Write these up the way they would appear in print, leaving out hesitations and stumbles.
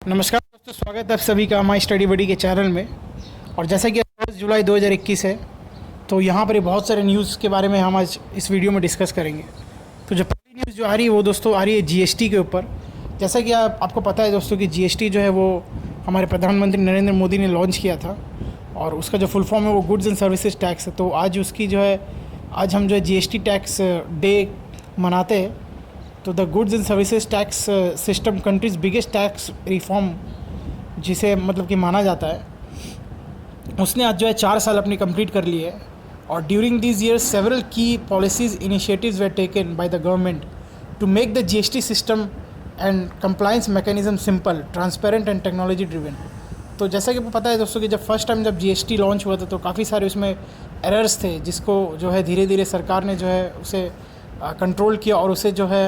नमस्कार दोस्तों, स्वागत है आप सभी का माई स्टडी बडी के चैनल में। और जैसा कि 10 जुलाई 2021 है, तो यहाँ पर बहुत सारे न्यूज़ के बारे में हम आज इस वीडियो में डिस्कस करेंगे। तो जो पहली न्यूज़ जो आ रही है वो दोस्तों आ रही है जीएसटी के ऊपर। जैसा कि आपको पता है दोस्तों कि जीएसटी जो है वो हमारे प्रधानमंत्री नरेंद्र मोदी ने लॉन्च किया था, और उसका जो फुल फॉर्म है वो गुड्स एंड सर्विसेज टैक्स है। तो आज उसकी जो है आज हम जो है जीएसटी टैक्स डे मनाते हैं। तो the goods and services tax system countries biggest tax reform जिसे मतलब कि माना जाता है, उसने आज जो है 4 साल अपनी कंप्लीट कर ली है। और ड्यूरिंग दिस ईयर सेवरल की policies initiatives were taken by the government to make the GST system and compliance mechanism simple, transparent and technology driven. तो जैसा कि आपको पता है दोस्तों कि जब फर्स्ट टाइम जब जीएसटी लॉन्च हुआ था तो काफ़ी सारे उसमें एरर्स थे, जिसको जो है धीरे धीरे सरकार ने जो है उसे कंट्रोल किया और उसे जो है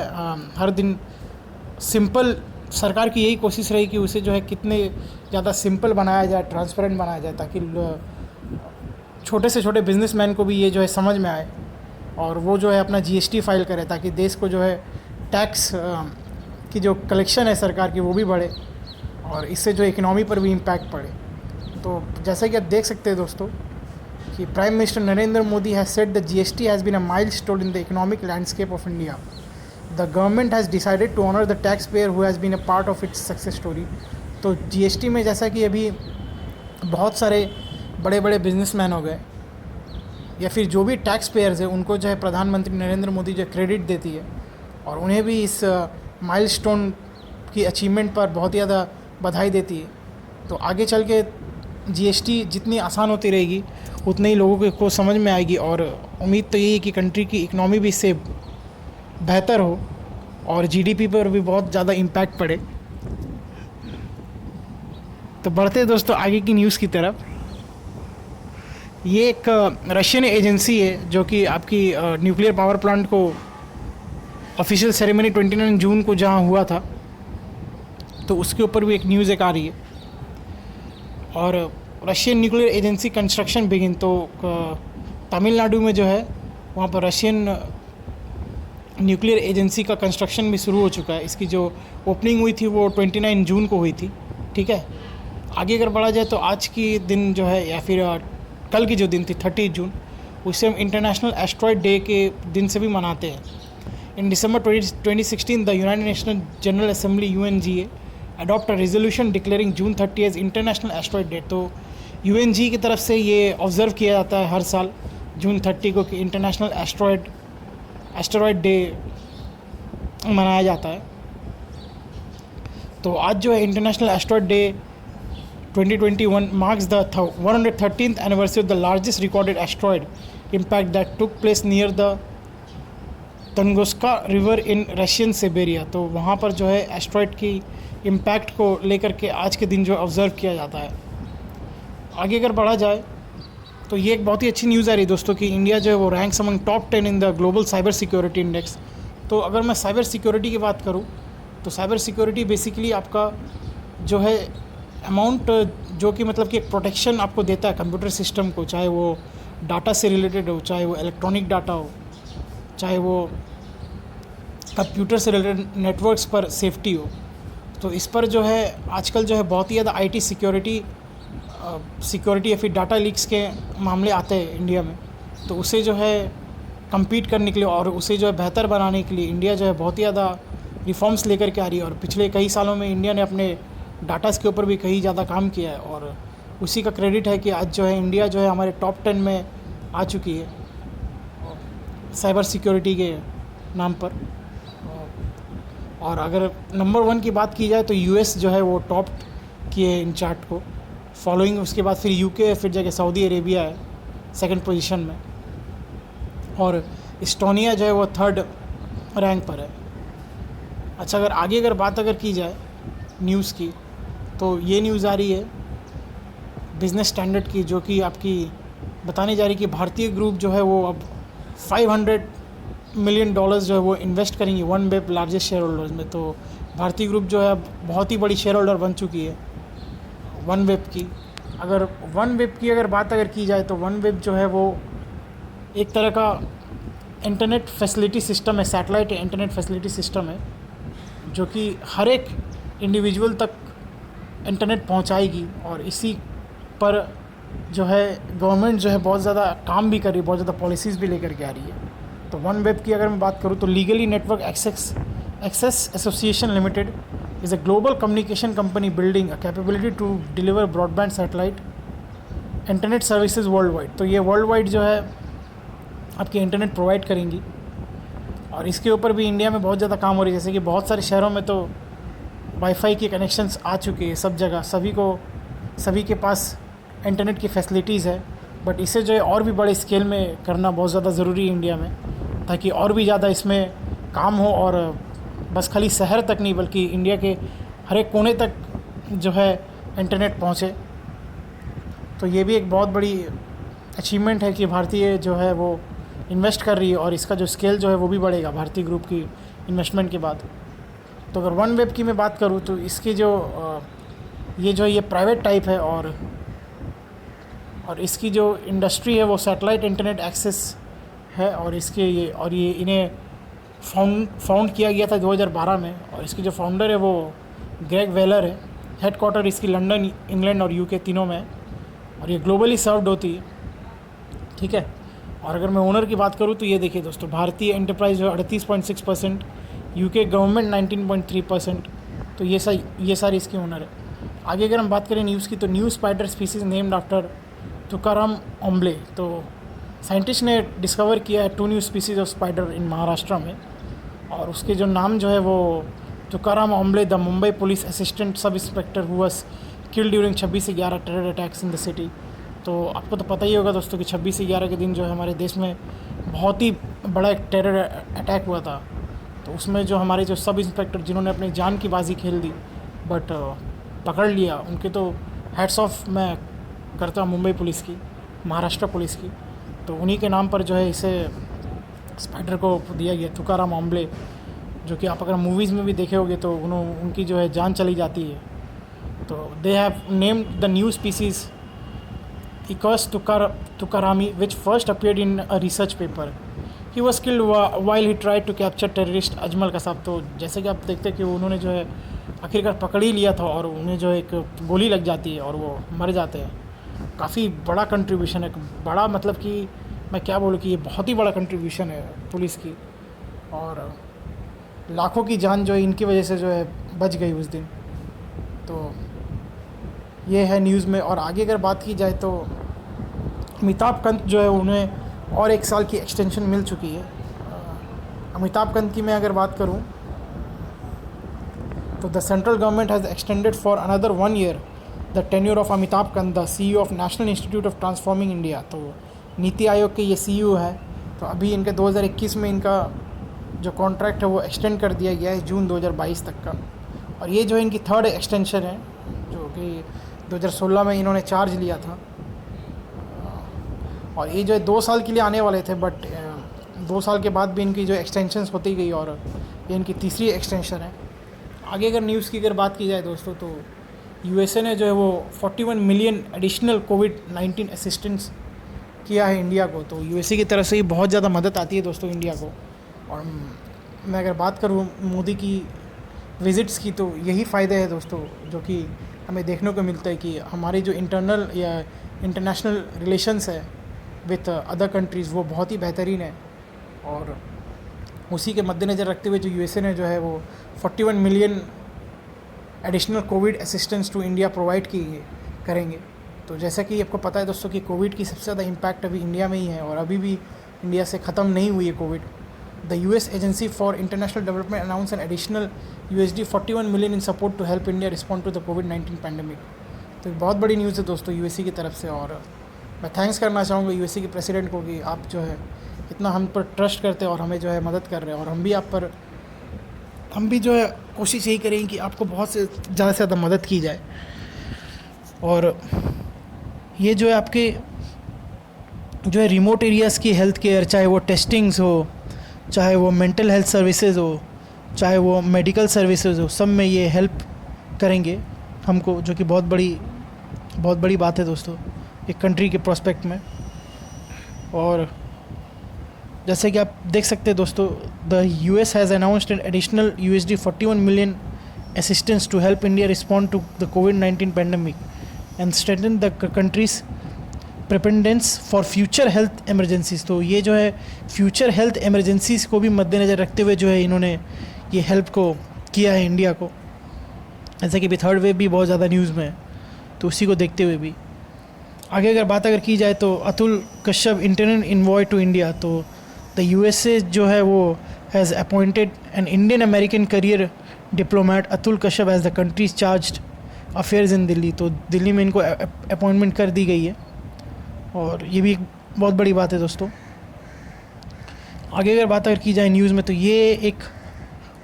हर दिन सिंपल, सरकार की यही कोशिश रही कि उसे जो है कितने ज़्यादा सिंपल बनाया जाए, ट्रांसपेरेंट बनाया जाए, ताकि छोटे से छोटे बिजनेसमैन को भी ये जो है समझ में आए और वो जो है अपना जीएसटी फाइल करे, ताकि देश को जो है टैक्स की जो कलेक्शन है सरकार की वो भी बढ़े और इससे जो इकनॉमी पर भी इम्पैक्ट पड़े। तो जैसा कि आप देख सकते हैं दोस्तों कि prime minister Narendra Modi has said the GST has been a milestone in the economic landscape of India. The government has decided to honour the tax payer who has been a part of its success story. तो GST में जैसा कि अभी बहुत सारे बड़े बड़े businessman हो गए या फिर जो भी टैक्स पेयर्स हैं, उनको जो है प्रधानमंत्री नरेंद्र मोदी जो क्रेडिट देती है और उन्हें भी इस माइलस्टोन की अचीवमेंट पर बहुत ही ज़्यादा बधाई देती है। तो आगे चल के जीएसटी जितनी आसान होती रहेगी उतने ही लोगों को समझ में आएगी, और उम्मीद तो यही है कि कंट्री की इकनॉमी भी इससे बेहतर हो और जीडीपी पर भी बहुत ज़्यादा इम्पैक्ट पड़े। तो बढ़ते दोस्तों आगे की न्यूज़ की तरफ। ये एक रशियन एजेंसी है जो कि आपकी न्यूक्लियर पावर प्लांट को ऑफिशियल सेरेमनी 29 जून को जहाँ हुआ था, तो उसके ऊपर भी एक न्यूज़ एक आ रही है। और Russian nuclear agency construction begin, तो तमिलनाडु में जो है वहाँ पर रशियन न्यूक्लियर एजेंसी का कंस्ट्रक्शन भी शुरू हो चुका है। इसकी जो ओपनिंग हुई थी वो 29 जून को हुई थी। ठीक है, आगे अगर बढ़ा जाए तो आज की दिन जो है या फिर कल की जो दिन थी 30 जून, उसे हम इंटरनेशनल एस्ट्रॉयड डे के दिन से भी मनाते हैं। In December 2016 the United National General Assembly UNGA adopt a resolution declaring June 30 as international asteroid day. तो UNG की तरफ से ये ऑब्ज़र्व किया जाता है हर साल जून 30 को कि इंटरनेशनल एस्ट्रॉयड डे मनाया जाता है। तो आज जो है international asteroid day 2021 marks the 113th anniversary of the largest recorded asteroid impact that took place near the Tunguska river in Russian Siberia. तो वहाँ पर जो है एस्ट्रॉयड की इम्पैक्ट को लेकर के आज के दिन जो ऑब्ज़र्व किया जाता है। आगे अगर बढ़ा जाए तो ये एक बहुत ही अच्छी न्यूज़ आ रही है दोस्तों कि इंडिया जो है वो ranks among top 10 in the global cyber security index. तो अगर मैं साइबर सिक्योरिटी की बात करूँ तो साइबर सिक्योरिटी बेसिकली आपका जो है अमाउंट जो कि मतलब कि एक प्रोटेक्शन आपको देता है कंप्यूटर सिस्टम को, चाहे वो डाटा से रिलेटेड हो, चाहे वो इलेक्ट्रॉनिक डाटा हो, चाहे वो कंप्यूटर से रिलेटेड नेटवर्क्स पर सेफ्टी हो। तो इस पर जो है आजकल जो है बहुत ही ज़्यादा आईटी सिक्योरिटी या फिर डाटा लीक्स के मामले आते हैं इंडिया में। तो उसे जो है compete करने के लिए और उसे जो है बेहतर बनाने के लिए इंडिया जो है बहुत ही ज़्यादा रिफॉर्म्स लेकर के आ रही है। और पिछले कई सालों में इंडिया ने अपने डाटास के ऊपर भी कई ज़्यादा काम किया है, और उसी का क्रेडिट है कि आज जो है इंडिया जो है हमारे टॉप 10 में आ चुकी है साइबर सिक्योरिटी के नाम पर। और अगर नंबर 1 की बात की जाए तो यूएस जो है वो टॉप किए इन चार्ट को, फॉलोइंग उसके बाद फिर यूके, फिर जगह सऊदी अरेबिया है 2nd पोजीशन में, और इस्टोनिया जो है वो 3rd रैंक पर है। अच्छा, अगर आगे अगर बात की जाए न्यूज़ की, तो ये न्यूज़ आ रही है बिज़नेस स्टैंडर्ड की, जो कि आपकी बताने जा रही है कि भारतीय ग्रुप जो है वो अब $500 मिलियन जो है वो इन्वेस्ट करेंगी OneWeb लार्जेस्ट शेयर होल्डर्स में। तो भारतीय ग्रुप जो है अब बहुत ही बड़ी शेयर होल्डर बन चुकी है OneWeb की। अगर OneWeb की बात की जाए तो OneWeb जो है वो एक तरह का इंटरनेट फैसिलिटी सिस्टम है, सैटेलाइट इंटरनेट फैसिलिटी सिस्टम है, जो कि हर एक इंडिविजुअल तक इंटरनेट पहुंचाएगी। और इसी पर जो है गवर्नमेंट जो है बहुत ज़्यादा काम भी कर रही है, बहुत ज़्यादा पॉलिसीज़ भी लेकर के आ रही है। तो वन वेब की अगर मैं बात करूँ तो legally network access association limited is a global communication company building a capability to deliver broadband satellite internet services world wide. तो ये वर्ल्ड वाइड जो है आपकी इंटरनेट प्रोवाइड करेंगी। और इसके ऊपर भी इंडिया में बहुत ज़्यादा काम हो रही है, जैसे कि बहुत सारे शहरों में तो वाईफाई के कनेक्शंस आ चुके हैं सब जगह, सभी के पास इंटरनेट की फैसिलिटीज़ है। बट इसे जो है और भी बड़े स्केल में करना बहुत ज़्यादा ज़रूरी है इंडिया में, ताकि और भी ज़्यादा इसमें काम हो और बस खाली शहर तक नहीं बल्कि इंडिया के हर एक कोने तक जो है इंटरनेट पहुँचे। तो ये भी एक बहुत बड़ी अचीवमेंट है कि भारतीय जो है वो इन्वेस्ट कर रही है और इसका जो स्केल जो है वो भी बढ़ेगा भारतीय ग्रुप की इन्वेस्टमेंट के बाद। तो अगर वन वेब की मैं बात करूँ तो इसकी ये प्राइवेट टाइप है और इसकी जो इंडस्ट्री है वो सैटेलाइट इंटरनेट एक्सेस है। और ये इन्हें फाउंड किया गया था 2012 में। और इसके जो फाउंडर है वो ग्रेग वेलर है। हेडक्वार्टर इसकी लंदन, इंग्लैंड और यूके तीनों में है और ये ग्लोबली सर्व्ड होती है, ठीक है। और अगर मैं ओनर की बात करूँ तो ये देखिए दोस्तों, भारतीय एंटरप्राइज जो 38.6%, यूके गवर्नमेंट 19.3%। तो ये सारी इसकी ओनर है। आगे अगर हम बात करें न्यूज़ की तो new spider species named after Tukaram Omble. तो साइंटिस्ट ने डिस्कवर किया है 2 न्यू स्पीसीज ऑफ स्पाइडर इन महाराष्ट्र में। और उसके जो नाम जो है वो Tukaram Omble the Mumbai police assistant sub inspector who was killed during 26/11 terror attacks in the city. तो आपको तो पता ही होगा दोस्तों कि 26/11 के दिन जो है हमारे देश में बहुत ही बड़ा एक टेरर अटैक हुआ था। तो उसमें जो हमारे जो सब इंस्पेक्टर जिन्होंने अपनी जान की बाजी खेल दी बट पकड़ लिया, उनके तो हैट्स ऑफ मैं करता हूँ मुंबई पुलिस की, महाराष्ट्र पुलिस की। तो उन्हीं के नाम पर जो है इसे स्पाइडर को दिया गया तुकाराम ओम्बले, जो कि आप अगर मूवीज़ में भी देखे होंगे तो उनकी जो है जान चली जाती है। तो they have named the new species इकस Tukarami which first appeared in a research paper. He was killed while he tried to capture terrorist Ajmal Kasab. तो जैसे कि आप देखते हैं कि उन्होंने जो है आखिरकार पकड़ ही लिया था और उन्हें जो एक गोली लग जाती है और वो मर जाते हैं। काफ़ी बड़ा कंट्रीब्यूशन है, बड़ा मतलब कि मैं क्या बोलूँ कि ये बहुत ही बड़ा कंट्रीब्यूशन है पुलिस की। और लाखों की जान जो है इनकी वजह से जो है बच गई उस दिन। तो ये है न्यूज़ में। और आगे अगर बात की जाए तो अमिताभ कांत जो है उन्हें और 1 साल की एक्सटेंशन मिल चुकी है। अमिताभ कांत की मैं अगर बात करूं तो the central government has extended for another 1 year the tenure of Amitabh Kant the CEO of national institute of transforming India. तो नीति आयोग के ये CEO है। तो अभी इनके 2021 में इनका जो कॉन्ट्रैक्ट है वो एक्सटेंड कर दिया गया है जून 2022 तक का। और ये जो है इनकी 3rd एक्सटेंशन है, जो कि 2016 में इन्होंने चार्ज लिया था। और ये जो है 2 साल के लिए आने वाले थे बट 2 साल के बाद भी इनकी जो एक्सटेंशंस होती गई और ये इनकी तीसरी एक्सटेंशन है। आगे अगर न्यूज़ की अगर बात की जाए दोस्तों तो USA ने जो है वो 41 मिलियन एडिशनल कोविड-19 असिस्टेंस किया है इंडिया को। तो USA की तरफ से ही बहुत ज़्यादा मदद आती है दोस्तों इंडिया को। और मैं अगर बात करूँ मोदी की विज़िट्स की तो यही फ़ायदे हैं दोस्तों जो कि हमें देखने को मिलता है कि हमारी जो इंटरनल या इंटरनेशनल रिलेशंस है विथ अदर कंट्रीज़ वो बहुत ही बेहतरीन है। और उसी के मद्देनज़र रखते हुए जो USA ने जो है वो 41 million additional covid assistance to India provide करेंगे। तो जैसा कि आपको पता है दोस्तों कि कोविड की सबसे ज़्यादा इम्पैक्ट अभी इंडिया में ही है और अभी भी इंडिया से ख़त्म नहीं हुई है covid. The US agency for international development announce an additional $41 million in support to help India respond to the कोविड-19 पैंडमिक। तो बहुत बड़ी न्यूज़ है दोस्तों USA की तरफ से। और मैं थैंक्स करना चाहूँगा USA के प्रेसिडेंट को कि आप जो है इतना हम पर ट्रस्ट करते हैं और हमें जो है मदद कर रहे हैं। और हम भी जो है कोशिश यही करेंगे कि आपको बहुत से ज़्यादा मदद की जाए। और ये जो है आपके जो है रिमोट एरियाज़ की हेल्थ केयर, चाहे वो टेस्टिंग्स हो, चाहे वो मेंटल हेल्थ सर्विसेज हो, चाहे वो मेडिकल सर्विसेज हो, सब में ये हेल्प करेंगे हमको, जो कि बहुत बड़ी बात है दोस्तों एक कंट्री के प्रोस्पेक्ट में। और जैसे कि आप देख सकते हैं दोस्तों, the US has announced N additional $41 million assistance to help India respond to the COVID-19 pandemic and strengthen the country's preparedness for future health emergencies। तो ये जो है फ्यूचर हेल्थ एमरजेंसीज को भी मद्देनज़र रखते हुए जो है इन्होंने ये हेल्प को किया है इंडिया को। जैसे कि भी थर्ड वेव भी बहुत ज़्यादा न्यूज़ में है, तो उसी को देखते हुए भी आगे अगर की जाए तो Atul Kashyap internal envoy to India. तो द यूएसए जो है वो has appointed an Indian American career diplomat Atul Kashyap as the countries chargé d'affaires in Delhi. तो दिल्ली में इनको अपॉइंटमेंट कर दी गई है और ये भी एक बहुत बड़ी बात है दोस्तों। आगे अगर की जाए न्यूज़ में तो ये एक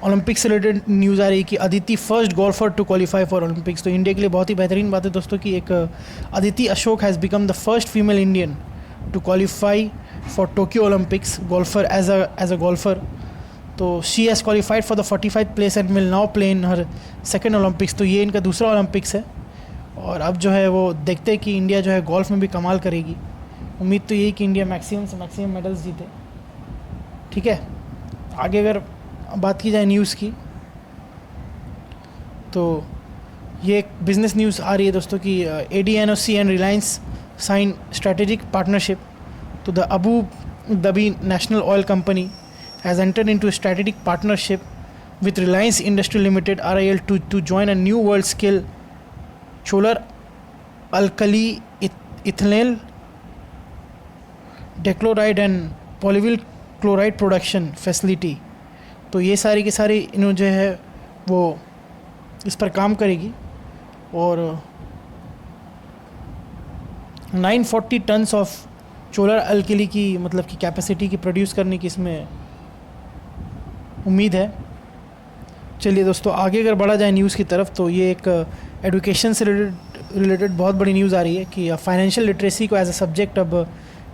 ओलंपिक से रिलेटेड न्यूज़ आ रही है कि Aditi first golfer to qualify for Olympics. तो इंडिया के लिए बहुत ही बेहतरीन बात है दोस्तों कि एक Aditi Ashok has become the first female Indian to qualify for Tokyo Olympics golfer as a golfer. तो she has qualified for the 45th place and will now play in her second Olympics. तो ये इनका दूसरा ओलंपिक्स है और अब जो है वो देखते हैं कि इंडिया जो है गोल्फ में भी कमाल करेगी। उम्मीद तो यही कि इंडिया मैक्सिमम से मैक्सिमम मेडल्स जीते। ठीक है, आगे अगर बात की जाए न्यूज़ की तो ये एक बिज़नेस न्यूज़ आ रही है दोस्तों कि ADNOC and Reliance sign strategic partnership. तो the Abu Dhabi national oil company has entered into strategic partnership with Reliance Industries Limited (RIL) to join a new world-scale solar alkali ethylene dichloride and polyvinyl chloride production facility। तो ये सारी की सारी इन्होंने जो है वो इस पर काम करेगी और 940 टन्स ऑफ सोलर अल्कली की मतलब की कैपेसिटी की प्रोड्यूस करने की इसमें उम्मीद है। चलिए दोस्तों आगे अगर बढ़ा जाए न्यूज़ की तरफ तो ये एक एजुकेशन से रिलेटेड बहुत बड़ी न्यूज़ आ रही है कि फाइनेंशियल लिटरेसी को एज अ सब्जेक्ट अब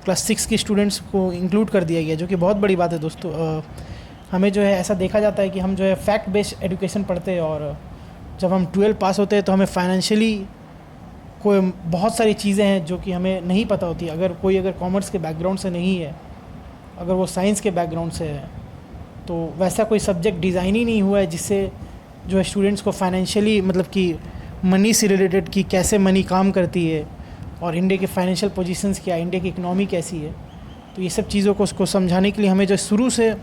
क्लास 6 के स्टूडेंट्स को इंक्लूड कर दिया गया, जो कि बहुत बड़ी बात है दोस्तों। हमें जो है ऐसा देखा जाता है कि हम जो है फैक्ट बेस्ड एजुकेशन पढ़ते हैं और जब हम 12 पास होते हैं तो हमें फाइनेंशियली कोई बहुत सारी चीज़ें हैं जो कि हमें नहीं पता होती। अगर कॉमर्स के बैकग्राउंड से नहीं है, अगर वो साइंस के बैकग्राउंड से है, तो वैसा कोई सब्जेक्ट डिज़ाइन ही नहीं हुआ है जिससे जो है स्टूडेंट्स को फाइनेंशियली मतलब कि मनी से रिलेटेड कि कैसे मनी काम करती है और इंडिया के फाइनेंशियल पोजीशंस क्या है, इंडिया की इकनॉमी कैसी है। तो ये सब चीज़ों को उसको समझाने के लिए हमें जो शुरू से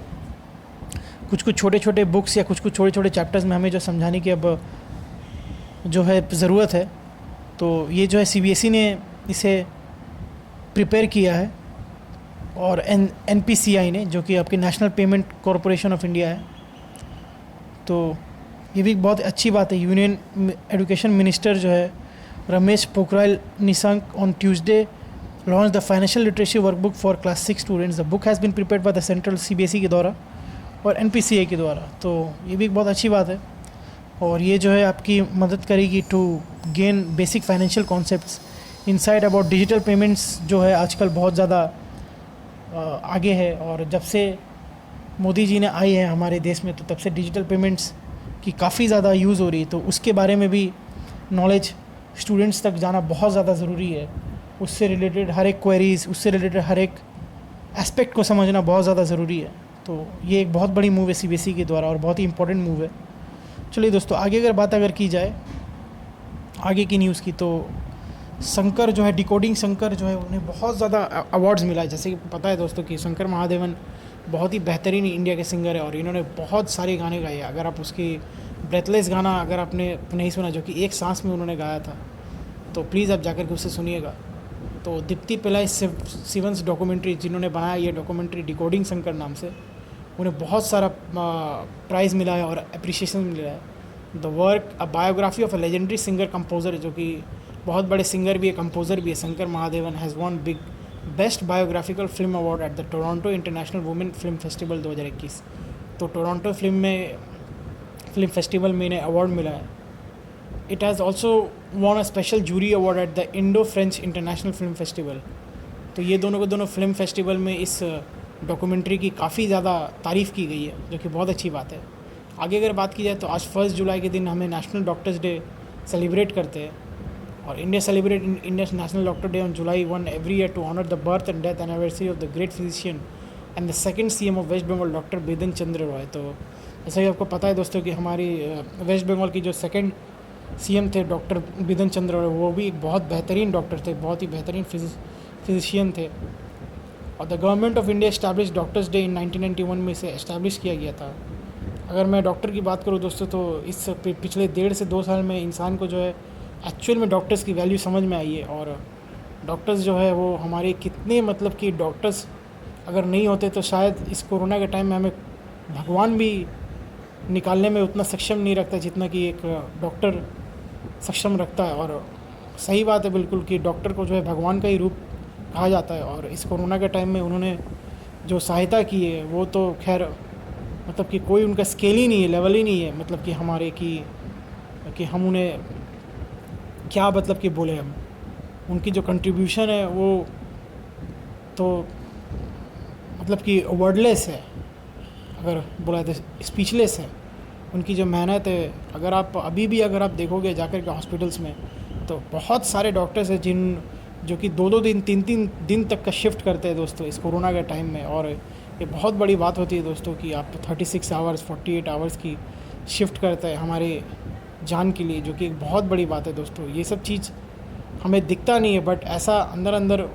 कुछ छोटे छोटे बुक्स या कुछ छोटे छोटे चैप्टर्स में हमें जो समझाने की अब जो है ज़रूरत है। तो ये जो है CBSE ने इसे प्रिपेयर किया है और NPCI ने, जो कि आपकी national payment corporation of India है। तो ये भी बहुत अच्छी बात है। यूनियन एजुकेशन मिनिस्टर जो है Ramesh Pokhriyal Nishank on Tuesday launch the financial literacy workbook for class 6 students. The book has been prepared by the central CBSE के द्वारा और NPCI के द्वारा। तो ये भी एक बहुत अच्छी बात है और ये जो है आपकी मदद करेगी to gain basic financial concepts insight about digital payments. जो है आजकल बहुत ज़्यादा आगे है और जब से मोदी जी ने आए हैं हमारे देश में तो तब से डिजिटल पेमेंट्स की काफ़ी ज़्यादा यूज़ हो रही है। तो उसके बारे में भी नॉलेज स्टूडेंट्स तक जाना बहुत ज़्यादा ज़रूरी है। उससे रिलेटेड हर एक क्वेरीज़, उससे रिलेटेड हर एक एस्पेक्ट को समझना बहुत ज़्यादा ज़रूरी है। तो ये एक बहुत बड़ी मूव है CBSE के द्वारा और बहुत ही इंपॉर्टेंट मूव है। चलिए दोस्तों आगे अगर की जाए आगे की न्यूज़ की तो शंकर जो है डिकोडिंग शंकर जो है उन्हें बहुत ज़्यादा अवार्ड्स मिला है। जैसे कि पता है दोस्तों कि शंकर महादेवन बहुत ही बेहतरीन इंडिया के सिंगर है और इन्होंने बहुत सारे गाने गाए। अगर आप उसकी ब्रेथलेस गाना अगर आपने नहीं सुना, जो कि एक सांस में उन्होंने गाया था, तो प्लीज़ आप जाकर के उसे सुनिएगा। तो दीप्ति पिल्लाई सिवंस डॉक्यूमेंट्री जिन्होंने बनाया ये डॉक्यूमेंट्री डिकोडिंग शंकर नाम से, उन्हें बहुत सारा प्राइज़ मिला है और अप्रिशिएशन मिला है। The work a biography of a legendary singer composer, जो कि बहुत बड़े सिंगर भी है कंपोज़र भी है, Shankar Mahadevan has won big best biographical film award at the Toronto international women film festival 2021। तो टोरंटो फिल्म फेस्टिवल में इन्हें अवार्ड मिला है। It has also won a special jury award at the Indo French international film festival. तो ये दोनों film festival में इस डॉक्यूमेंट्री की काफ़ी ज़्यादा तारीफ़ की गई है, जो कि बहुत अच्छी बात है। आगे अगर बात की जाए तो आज 1 जुलाई के दिन हमें नेशनल डॉक्टर्स डे सेलिब्रेट करते हैं और India celebrate India national doctor day on July 1 every year to honour the birth and death anniversary of the great physician and the second CM of West Bengal doctor Bipin Chandra Roy. तो जैसा कि आपको पता है दोस्तों कि हमारी वेस्ट बंगाल की जो सेकंड सीएम थे डॉक्टर बिधन चंद्र, वो भी एक बहुत बेहतरीन डॉक्टर थे, बहुत ही बेहतरीन फिजिशियन थे। और the government of India establish doctors day in 1991 में इसे इस्टेब्लिश किया गया था। अगर मैं डॉक्टर की बात करूँ दोस्तों, तो इस पिछले 1.5 से 2 साल में इंसान को जो है एक्चुअल में डॉक्टर्स की वैल्यू समझ में आई है। और डॉक्टर्स जो है वो हमारे कितने, मतलब कि डॉक्टर्स अगर नहीं होते तो शायद इस कोरोना के टाइम में हमें भगवान भी निकालने में उतना सक्षम नहीं रखता जितना कि एक डॉक्टर सक्षम रखता है। और सही बात है बिल्कुल कि डॉक्टर को जो है भगवान का ही रूप कहा जाता है। और इस कोरोना के टाइम में उन्होंने जो सहायता की है वो तो खैर, मतलब कि कोई उनका स्केल ही नहीं है, लेवल ही नहीं है, मतलब कि हमारे कि हम उन्हें क्या मतलब कि बोले हम, उनकी जो कंट्रीब्यूशन है वो तो मतलब कि वर्डलेस है, अगर बोला तो स्पीचलेस है। उनकी जो मेहनत है, अगर आप अभी भी अगर आप देखोगे जाकर के हॉस्पिटल्स में, तो बहुत सारे डॉक्टर्स हैं जो कि 2-2 दिन 3-3 दिन तक का शिफ्ट करते हैं दोस्तों इस कोरोना के टाइम में। और ये बहुत बड़ी बात होती है दोस्तों कि आप 36 आवर्स 48 आवर्स की शिफ्ट करते हैं हमारे जान के लिए, जो कि एक बहुत बड़ी बात है दोस्तों। ये सब चीज़ हमें दिखता नहीं है, बट ऐसा अंदर अंदर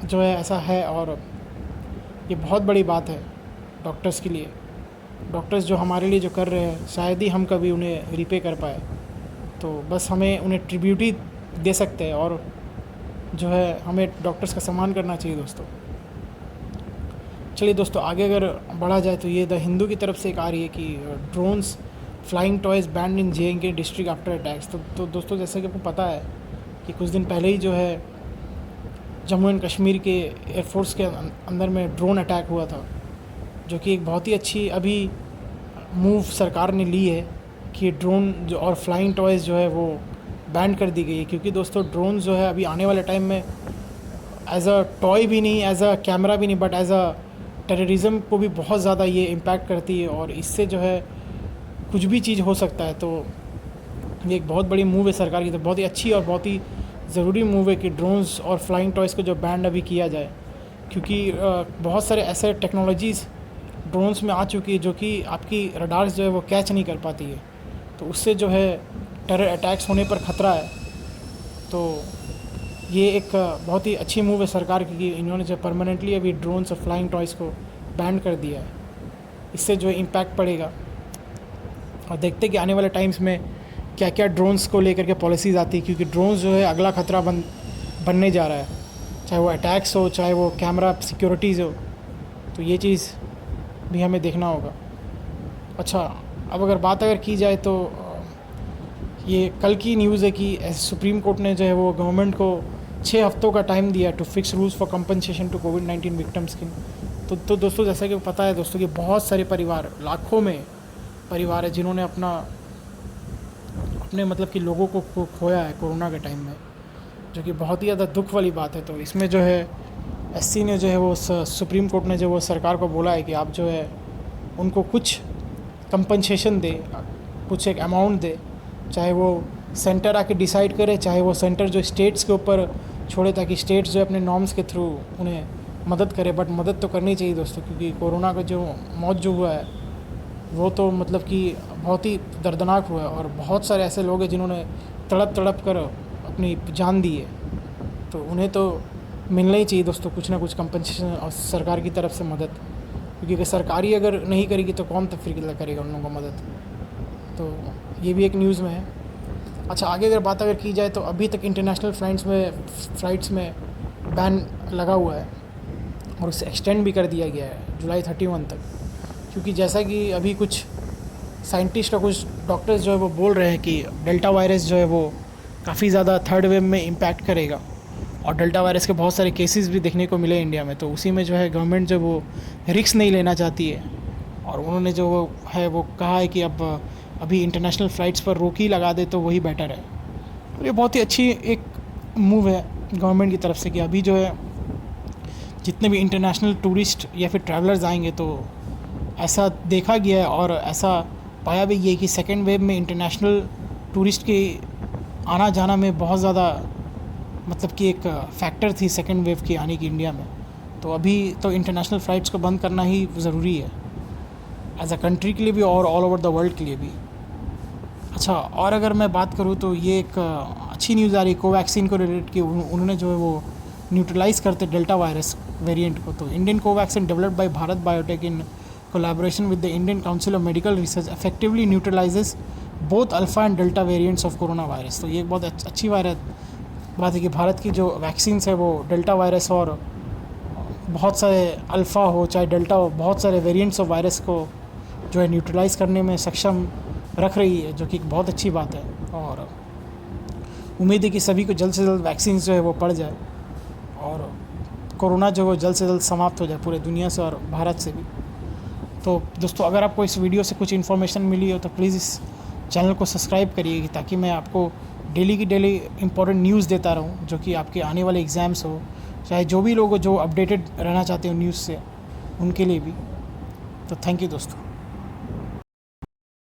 जो है ऐसा है। और ये बहुत बड़ी बात है डॉक्टर्स के लिए। डॉक्टर्स जो हमारे लिए जो कर रहे हैं, शायद ही हम कभी उन्हें रिपे कर पाए। तो बस हमें उन्हें ट्रिब्यूट ही दे सकते हैं, और जो है हमें डॉक्टर्स का सम्मान करना चाहिए दोस्तों। चलिए दोस्तों, आगे अगर बढ़ा जाए तो ये द हिंदू की तरफ से एक आ रही है कि ड्रोन्स फ्लाइंग टॉयज़ बैंड इन JNK डिस्ट्रिक्ट आफ्टर अटैक्स। तो दोस्तों, जैसे कि आपको पता है कि कुछ दिन पहले ही जो है जम्मू एंड कश्मीर के एयरफोर्स के अंदर में ड्रोन अटैक हुआ था, जो कि एक बहुत ही अच्छी अभी मूव सरकार ने ली है कि ड्रोन जो और फ्लाइंग टॉयज़ जो है वो बैन कर दी गई है। क्योंकि दोस्तों ड्रोन जो है अभी आने वाले टाइम में एज अ टॉय भी नहीं, एज अ कैमरा भी नहीं, बट एज अ टेररिज्म को भी बहुत ज़्यादा ये इम्पैक्ट करती है, और इससे जो है कुछ भी चीज़ हो सकता है। तो ये एक बहुत बड़ी मूव है सरकार की, तो बहुत ही अच्छी और बहुत ही ज़रूरी मूव है कि ड्रोन्स और फ्लाइंग टॉयज़ को जो बैन अभी किया जाए। क्योंकि बहुत सारे ऐसे टेक्नोलॉजीज़ ड्रोन्स में आ चुकी है जो कि आपकी रडार्स जो है वो कैच नहीं कर पाती है, तो उससे जो है टेरर अटैक्स होने पर ख़तरा है। तो ये एक बहुत ही अच्छी मूव है सरकार की कि इन्होंने जो परमानेंटली अभी ड्रोन्स और फ्लाइंग टॉयज़ को बैन कर दिया है। इससे जो इम्पैक्ट पड़ेगा, और देखते कि आने वाले टाइम्स में क्या क्या ड्रोन्स को लेकर के पॉलिसीज़ आती है। क्योंकि ड्रोन्स जो है अगला खतरा बनने जा रहा है, चाहे वो अटैक्स हो, चाहे वो कैमरा सिक्योरिटीज़ हो। तो ये चीज़ भी हमें देखना होगा। अच्छा, अब अगर बात की जाए तो ये कल की न्यूज़ है कि सुप्रीम कोर्ट ने जो है वो गवर्नमेंट को 6 हफ्तों का टाइम दिया to fix rules for compensation to COVID-19 victims की। तो दोस्तों, जैसा कि पता है दोस्तों कि बहुत सारे परिवार, लाखों में परिवार है जिन्होंने अपने मतलब कि लोगों को खोया है कोरोना के टाइम में, जो कि बहुत ही ज़्यादा दुख वाली बात है। तो इसमें जो है SC ने जो है वो सुप्रीम कोर्ट ने जो वो सरकार को बोला है कि आप जो है उनको कुछ कंपनसेशन दे, कुछ एक अमाउंट दे, चाहे वो सेंटर आके डिसाइड करे, चाहे वो सेंटर जो स्टेट्स के ऊपर छोड़े, ताकि स्टेट्स जो अपने नॉर्म्स के थ्रू उन्हें मदद करे। बट मदद तो करनी चाहिए दोस्तों, क्योंकि कोरोना का जो मौत जो हुआ है वो तो मतलब कि बहुत ही दर्दनाक हुआ है, और बहुत सारे ऐसे लोग हैं जिन्होंने तड़प कर अपनी जान दी है। तो उन्हें तो मिलना ही चाहिए दोस्तों कुछ ना कुछ कंपनसेशन और सरकार की तरफ से मदद। क्योंकि अगर सरकार ही अगर नहीं करेगी तो कौन तब फिर करेगा उन लोगों को मदद। तो ये भी एक न्यूज़ में है। अच्छा, आगे अगर बात की जाए तो अभी तक इंटरनेशनल फ़्लाइट्स में बैन लगा हुआ है, और उसे एक्सटेंड भी कर दिया गया है जुलाई 31 तक। क्योंकि जैसा कि अभी कुछ साइंटिस्ट और कुछ डॉक्टर्स जो है वो बोल रहे हैं कि डेल्टा वायरस जो है वो काफ़ी ज़्यादा थर्ड वेव में इम्पैक्ट करेगा, और डेल्टा वायरस के बहुत सारे केसेस भी देखने को मिले इंडिया में। तो उसी में जो है गवर्नमेंट जो वो रिस्क नहीं लेना चाहती है, और उन्होंने जो वो है वो कहा है कि अब अभी इंटरनेशनल फ़्लाइट्स पर रोक ही लगा दे तो वही बेटर है। तो ये बहुत ही अच्छी एक मूव है गवर्नमेंट की तरफ से कि अभी जो है जितने भी इंटरनेशनल टूरिस्ट या फिर ट्रैवलर्स आएंगे, तो ऐसा देखा गया है और ऐसा पाया भी ये कि सेकेंड वेव में इंटरनेशनल टूरिस्ट के आना जाना में बहुत ज़्यादा मतलब कि एक फैक्टर थी सेकेंड वेव की आने की इंडिया में। तो अभी तो इंटरनेशनल फ़्लाइट्स को बंद करना ही ज़रूरी है। एज अ कंट्री के लिए भी और ऑल ओवर द वर्ल्ड के लिए भी। अच्छा, और अगर मैं बात करूँ तो ये एक अच्छी न्यूज़ आ रही है कोवैक्सीन को रिलेटेड कि उन्होंने जो है वो न्यूट्रलाइज़ करते डेल्टा वायरस वेरिएंट को। तो Indian Covaxin developed by Bharat biotech in collaboration with the Indian council of medical research effectively neutralises both alpha and delta variants of corona virus. तो ये एक बहुत अच्छी बात है कि भारत की जो वैक्सीन्स है वो डेल्टा वायरस और बहुत सारे अल्फ़ा हो चाहे डेल्टा हो, बहुत सारे वेरिएंट्स ऑफ वायरस को जो है न्यूट्रलाइज़ करने में सक्षम रख रही है, जो कि एक बहुत अच्छी बात है। और उम्मीद है कि सभी को जल्द से जल्द वैक्सीन जो है वो पड़ जाए और कोरोना जो है जल्द से जल्द समाप्त हो जाए पूरे दुनिया से और भारत से भी। तो दोस्तों, अगर आपको इस वीडियो से कुछ इन्फॉर्मेशन मिली हो तो प्लीज़ इस चैनल को सब्सक्राइब करिए ताकि मैं आपको डेली की डेली इंपॉर्टेंट न्यूज़ देता रहूं, जो कि आपके आने वाले एग्ज़ाम्स हो चाहे जो भी लोग जो अपडेटेड रहना चाहते हो न्यूज़ से, उनके लिए भी। तो थैंक यू दोस्तों।